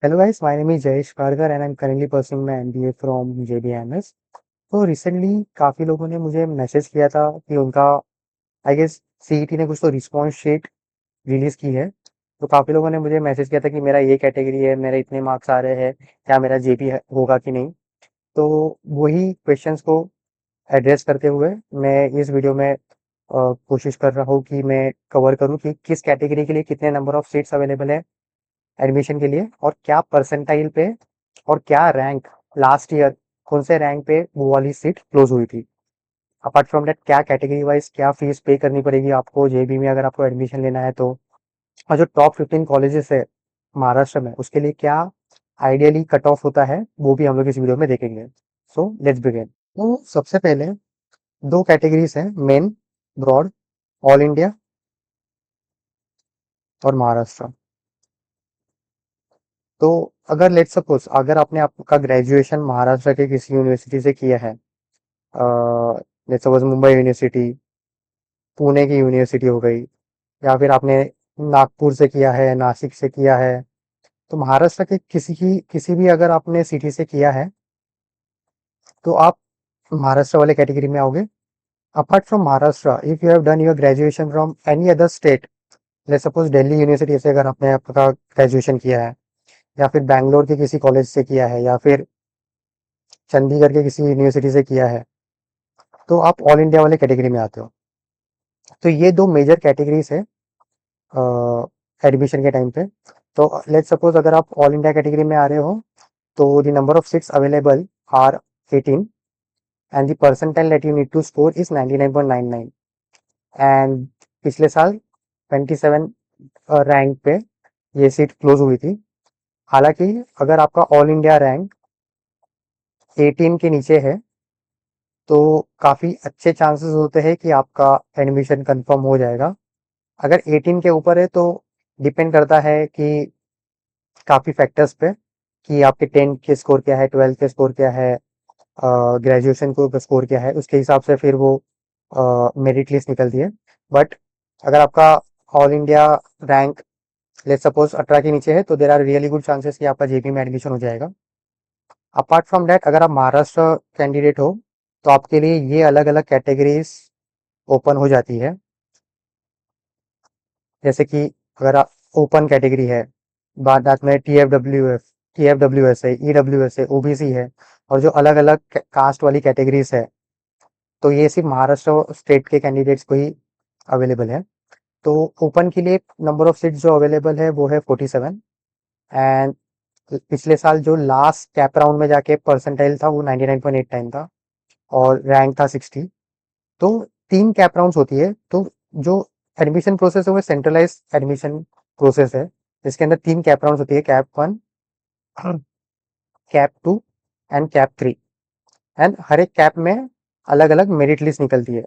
Hello guys, my name is Jayesh Kargar and I'm currently pursuing my MBA from JBMS। तो recently काफ़ी लोगों ने मुझे message किया था कि उनका आई गेस सीईटी ने कुछ तो रिस्पॉन्स शीट रिलीज़ की है। तो काफ़ी लोगों ने मुझे मैसेज किया था कि मेरा ये कैटेगरी है, मेरे इतने मार्क्स आ रहे हैं, क्या मेरा जेपी होगा कि नहीं। तो वही क्वेश्चंस को एड्रेस करते हुए मैं इस वीडियो में कोशिश कर रहा हूँ कि मैं कवर करूँ कि किस कैटेगरी के लिए कितने नंबर ऑफ सीट्स अवेलेबल है एडमिशन के लिए, और क्या परसेंटाइल पे और क्या रैंक लास्ट ईयर कौन से रैंक पे वो वाली सीट क्लोज हुई थी। अपार्ट फ्रॉम दैट क्या कैटेगरी वाइज क्या फीस पे करनी पड़ेगी आपको जेबी में अगर आपको एडमिशन लेना है तो, और जो टॉप 15 कॉलेजेस है महाराष्ट्र में उसके लिए क्या आइडियली कट ऑफ होता है वो भी हम लोग इस वीडियो में देखेंगे। So let's begin. तो सबसे पहले दो कैटेगरीज हैं मेन, ब्रॉड, ऑल इंडिया और महाराष्ट्र। तो अगर लेट्स सपोज अगर आपने आपका ग्रेजुएशन महाराष्ट्र के किसी यूनिवर्सिटी से किया है, let's suppose Mumbai university, Pune की यूनिवर्सिटी हो गई, या फिर आपने नागपुर से किया है, नासिक से किया है, तो महाराष्ट्र के किसी भी अगर आपने सिटी से किया है तो आप महाराष्ट्र वाले कैटेगरी में आओगे। Apart from Maharashtra if you have done your graduation from any other state, let's suppose Delhi university से अगर आपने आपका ग्रेजुएशन किया है, या फिर बैंगलोर के किसी कॉलेज से किया है, या फिर चंडीगढ़ के किसी यूनिवर्सिटी से किया है, तो आप ऑल इंडिया वाले कैटेगरी में आते हो। तो ये दो मेजर कैटेगरीज है एडमिशन के टाइम पे। तो लेट्स सपोज अगर आप ऑल इंडिया कैटेगरी में आ रहे हो तो the number of seats available are 18 and the percentile that you need to score is 99.99। And पिछले साल 27 रैंक पे ये सीट क्लोज हुई थी। हालांकि अगर आपका ऑल इंडिया रैंक 18 के नीचे है तो काफ़ी अच्छे चांसेस होते हैं कि आपका एडमिशन कंफर्म हो जाएगा। अगर 18 के ऊपर है तो डिपेंड करता है कि काफ़ी फैक्टर्स पे, कि आपके 10th के स्कोर क्या है, 12th के स्कोर क्या है, ग्रेजुएशन को स्कोर क्या है, उसके हिसाब से फिर वो मेरिट लिस्ट निकलती है। बट अगर आपका all India rank let's suppose 18 के नीचे है तो there are really good chances कि आपका जेपी में एडमिशन हो जाएगा। अपार्ट फ्रॉम दैट अगर आप महाराष्ट्र कैंडिडेट हो तो आपके लिए ये अलग अलग कैटेगरीज ओपन हो जाती है। जैसे कि अगर आप ओपन कैटेगरी है, बात में टी एफ डब्ल्यू एस है, ई डब्ल्यू एस है, ओबीसी है, और जो अलग अलग कास्ट वाली कैटेगरीज है, तो ये सिर्फ महाराष्ट्र स्टेट के कैंडिडेट्स को ही अवेलेबल है। तो ओपन के लिए नंबर ऑफ सीट्स जो अवेलेबल है वो है 47। एंड पिछले साल जो लास्ट कैप राउंड में जाके परसेंटाइल था वो 99.89 था और रैंक था 60। तो 3 कैप राउंड्स होती है। तो जो एडमिशन प्रोसेस है वो सेंट्रलाइज एडमिशन प्रोसेस है। इसके अंदर 3 कैप राउंड्स होती है, cap 1, cap 2 and cap 3। And हर एक कैप में अलग अलग मेरिट लिस्ट निकलती है।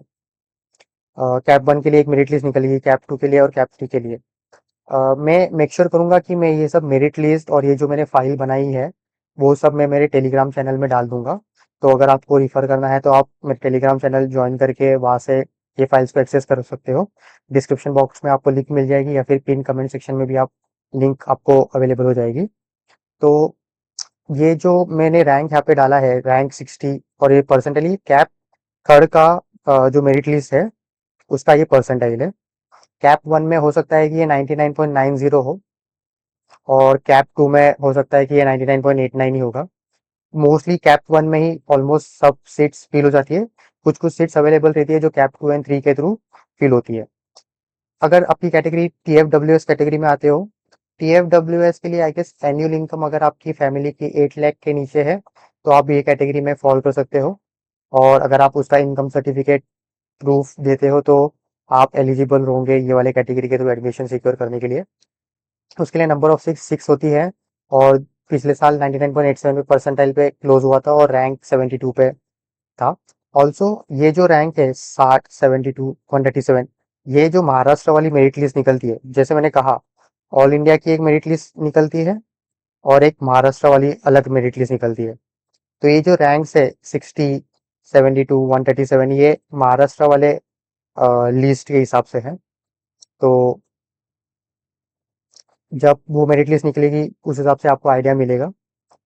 कैप 1 के लिए एक मेरिट लिस्ट निकलेगी, कैप 2 के लिए और कैप 3 के लिए। मैं मेक श्योर करूंगा कि मैं ये सब मेरिट लिस्ट और ये जो मैंने फाइल बनाई है वो सब मैं मेरे टेलीग्राम चैनल में डाल दूंगा। तो अगर आपको रिफर करना है तो आप मेरे टेलीग्राम चैनल ज्वाइन करके वहाँ से ये फाइल्स को एक्सेस कर सकते हो। डिस्क्रिप्शन बॉक्स में आपको लिंक मिल जाएगी या फिर पिन कमेंट सेक्शन में भी आप लिंक आपको अवेलेबल हो जाएगी। तो ये जो मैंने रैंक यहाँ पे डाला है रैंक 60, और ये परसेंटाइल कैप थर्ड का जो मेरिट लिस्ट है उसका ये परसेंटाइल है। कैप 1 में हो सकता है कि ये 99.90 हो, और कैप 2 में हो सकता है कि ये 99.89 ही होगा। मोस्टली कैप 1 में ही ऑलमोस्ट सब सीट्स फिल हो जाती है। कुछ कुछ सीट्स अवेलेबल रहती है जो कैप 2 एंड 3 के थ्रू फिल होती है। अगर आपकी category T F W S category में आते हो, टी एफ डब्ल्यू एस के लिए आई गेस एनुअल इनकम अगर आपकी फैमिली की 8 लाख के नीचे है तो आप ये कैटेगरी में फॉल कर सकते हो। और अगर आप उसका इनकम सर्टिफिकेट प्रूफ देते हो तो आप एलिजिबल होंगे ये वाले कैटेगरी के थ्रू एडमिशन सिक्योर करने के लिए। उसके लिए नंबर ऑफ सिक्स होती है, और पिछले साल 99.87 पे परसेंटाइल पे क्लोज हुआ था और रैंक 72 पे था। ऑल्सो ये जो रैंक है 60, 72, 137, ये जो महाराष्ट्र वाली मेरिट लिस्ट निकलती है, जैसे मैंने कहा ऑल इंडिया की एक मेरिट लिस्ट निकलती है और एक महाराष्ट्र वाली अलग मेरिट लिस्ट निकलती है। तो ये जो रैंक्स है 60, 72, 137, ये महाराष्ट्र वाले लिस्ट के हिसाब से है। तो जब वो मेरिट लिस्ट निकलेगी उस हिसाब से आपको आइडिया मिलेगा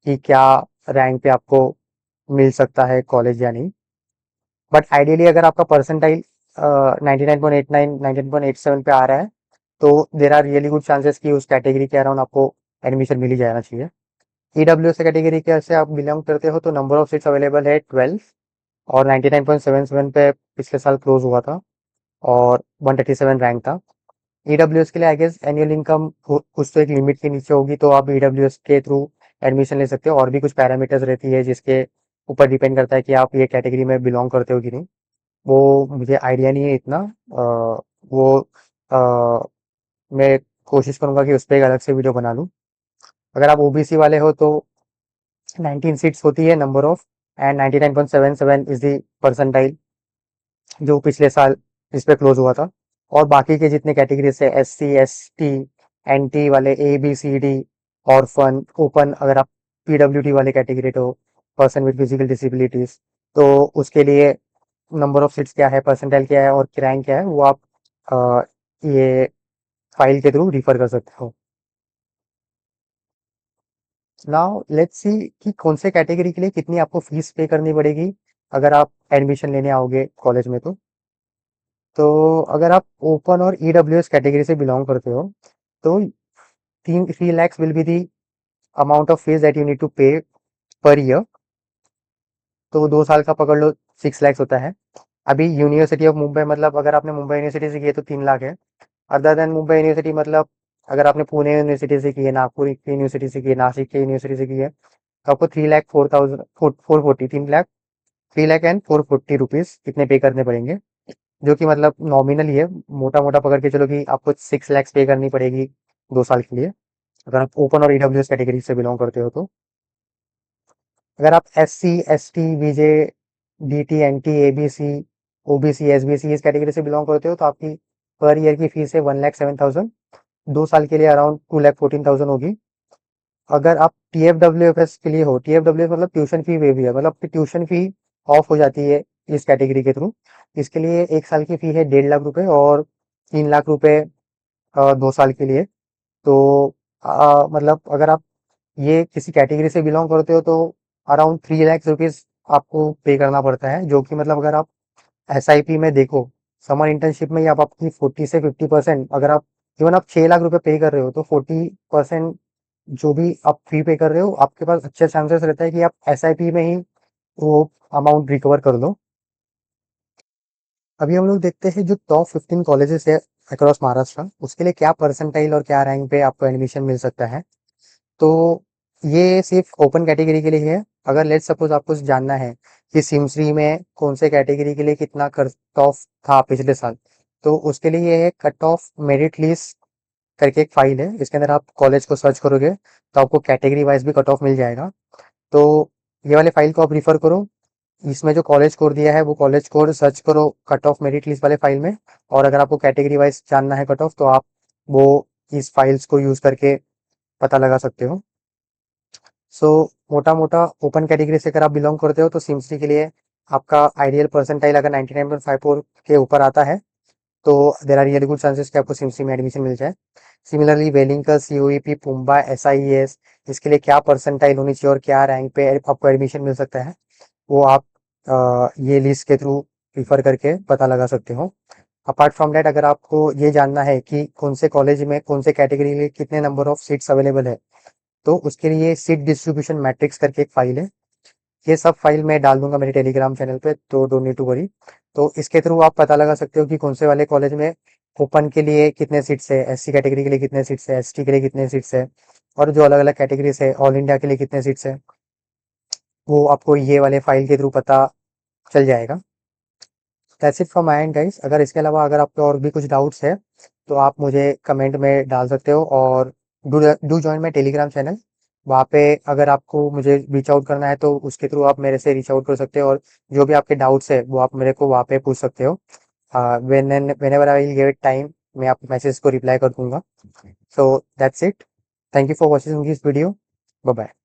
कि क्या रैंक पे आपको मिल सकता है कॉलेज या नहीं। बट आइडियली अगर आपका परसेंटाइल 99.89 99.87 पे आ रहा है तो there are really good chances कि उस कैटेगरी के अराउंड आपको एडमिशन मिल ही जाना चाहिए। ईडब्ल्यू एस कैटेगरी के से आप बिलोंग करते हो तो नंबर ऑफ सीट्स अवेलेबल है 12 और 99.77 पे पिछले साल क्लोज हुआ था और 137 रैंक था। ईडब्ल्यूएस के लिए आई गेस एनुअल इनकम कुछ तो एक लिमिट के नीचे होगी तो आप ईडब्ल्यूएस के थ्रू एडमिशन ले सकते हो। और भी कुछ पैरामीटर्स रहती है जिसके ऊपर डिपेंड करता है कि आप ये कैटेगरी में बिलोंग करते हो कि नहीं। वो मुझे आइडिया नहीं है इतना। वो अ, मैं कोशिश करूंगा कि उस पर एक अलग से वीडियो बना लूँ। अगर आप ओबीसी वाले हो तो 19 सीट्स होती है number of and 99.77 is the percentile जो पिछले साल इस पे क्लोज हुआ था। और बाकी के जितने कैटेगरीज है SC ST NT वाले ABCD ऑर्फन ओपन, अगर आप PWD वाले कैटेगरी हो पर्सन विद फिजिकल डिसेबिलिटीज तो उसके लिए नंबर ऑफ सीट्स क्या है, परसेंटाइल क्या है और रैंक क्या है वो आप अ, ये फाइल के थ्रू रिफर कर सकते हो। नाउ लेट्स सी कि कौन से कैटेगरी के लिए कितनी आपको फीस पे करनी पड़ेगी अगर आप एडमिशन लेने आओगे कॉलेज में। तो अगर आप ओपन और EWS कैटेगरी से बिलोंग करते हो तो 3 lakhs will be the amount of fees that you need to pay per year. तो 2 साल का पकड़ लो 6 lakhs होता है। अभी यूनिवर्सिटी ऑफ मुंबई मतलब अगर आपने मुंबई यूनिवर्सिटी से की है तो 3 लाख है। अदर देन मुंबई यूनिवर्सिटी मतलब अगर आपने पुणे यूनिवर्सिटी से की है, नागपुर की यूनिवर्सिटी से की है, नासिक की यूनिवर्सिटी से की है तो आपको 3 लाख 4,000 440 3 लाख 3 लाख एंड 440 रुपीज इतने पे करने पड़ेंगे। जो कि मतलब नॉमिनल ही है, मोटा मोटा पकड़ के चलो कि आपको 6 lakhs पे करनी पड़ेगी 2 साल के लिए अगर आप ओपन और ईडब्ल्यूएस कैटेगरी से बिलोंग करते हो तो। अगर आप SC ST VJ DT NT ABC OBC SBC इस कैटेगरी से बिलोंग करते हो तो आपकी पर ईयर की फीस है 1,07,000। 2 साल के लिए अराउंड 2,14,000 होगी। अगर आप TFWFS के लिए हो, TFWS मतलब ट्यूशन फी वे भी है, मतलब आपकी ट्यूशन फी ऑफ हो जाती है इस कैटेगरी के थ्रू। इसके लिए 1 साल की फी है 1.5 लाख रुपए और 3 लाख रुपए 2 साल के लिए। तो मतलब अगर आप ये किसी कैटेगरी से बिलोंग करते हो तो अराउंड 3 lakhs रुपीज आपको पे करना पड़ता है। जो कि मतलब अगर आप SIP में देखो समर इंटर्नशिप में ही आप अपनी 40 से 50% अगर आप इवन आप 6 लाख रुपए पे कर रहे हो तो 40% जो भी आप फी पे कर रहे हो आपके पास अच्छे चांसेस रहता है कि आप SIP में ही वो अमाउंट रिकवर कर लो। अभी हम लोग देखते हैं जो टॉप 15 कॉलेजेस है अक्रॉस महाराष्ट्र उसके लिए क्या परसेंटाइल और क्या रैंक पे आपको एडमिशन मिल सकता है। तो ये सिर्फ ओपन कैटेगरी के लिए है। अगर लेट सपोज आपको जानना है कि सिमसरी में कौन से कैटेगरी के लिए कितना कट ऑफ था पिछले साल तो उसके लिए ये है कट ऑफ मेरिट लिस्ट करके एक फाइल है। इसके अंदर आप कॉलेज को सर्च करोगे तो आपको कैटेगरी वाइज भी कट ऑफ मिल जाएगा। तो ये वाले फाइल को आप रिफर करो। इसमें जो कॉलेज कोड दिया है वो कॉलेज कोड सर्च करो कट ऑफ मेरिट लिस्ट वाले फाइल में। और अगर आपको कैटेगरी वाइज जानना है कट ऑफ तो आप वो इस फाइल्स को यूज करके पता लगा सकते हो। सो मोटा मोटा ओपन कैटेगरी से अगर आप बिलोंग करते हो तो सिम्सली के लिए आपका आइडियल परसेंटाइल अगर 99.54 के ऊपर आता है तो there are really good chances कि आपको सिम्सली में एडमिशन मिल जाए। Similarly Welingkar COEP PUMBA SIES इसके लिए क्या परसेंटाइल होनी चाहिए और क्या रैंक पे आपको एडमिशन मिल सकता है वो आप ये लिस्ट के थ्रू रिफर करके पता लगा सकते हो। अपार्ट फ्रॉम डैट अगर आपको ये जानना है कि कौन से कॉलेज में कौन से कैटेगरी में कितने नंबर ऑफ सीट्स अवेलेबल है तो उसके लिए सीट डिस्ट्रीब्यूशन मैट्रिक्स करके एक फाइल है। ये सब फाइल मैं डाल दूंगा मेरे टेलीग्राम चैनल पे तो डोंट नीड टू वरी। तो इसके थ्रू आप पता लगा सकते हो कि कौन से वाले कॉलेज में ओपन के लिए कितने सीट्स है, SC कैटेगरी के लिए कितने सीट्स है, ST के लिए कितने सीट्स है और जो अलग अलग कैटेगरीज है ऑल इंडिया के लिए कितने सीट्स है वो आपको ये वाले फाइल के थ्रू पता चल जाएगा। That's it from my and guys. अगर इसके अलावा अगर आपको और भी कुछ डाउट्स है तो आप मुझे कमेंट में डाल सकते हो और do do join my Telegram channel. वहाँ पे अगर आपको मुझे रीच आउट करना है तो उसके थ्रू आप मेरे से रीच आउट कर सकते हो और जो भी आपके डाउट्स है वो आप मेरे को वहाँ पे पूछ सकते हो। Whenever I will give it time मैं आपके मैसेज को रिप्लाई कर दूंगा। So that's it. Thank you for watching this video. Bye bye.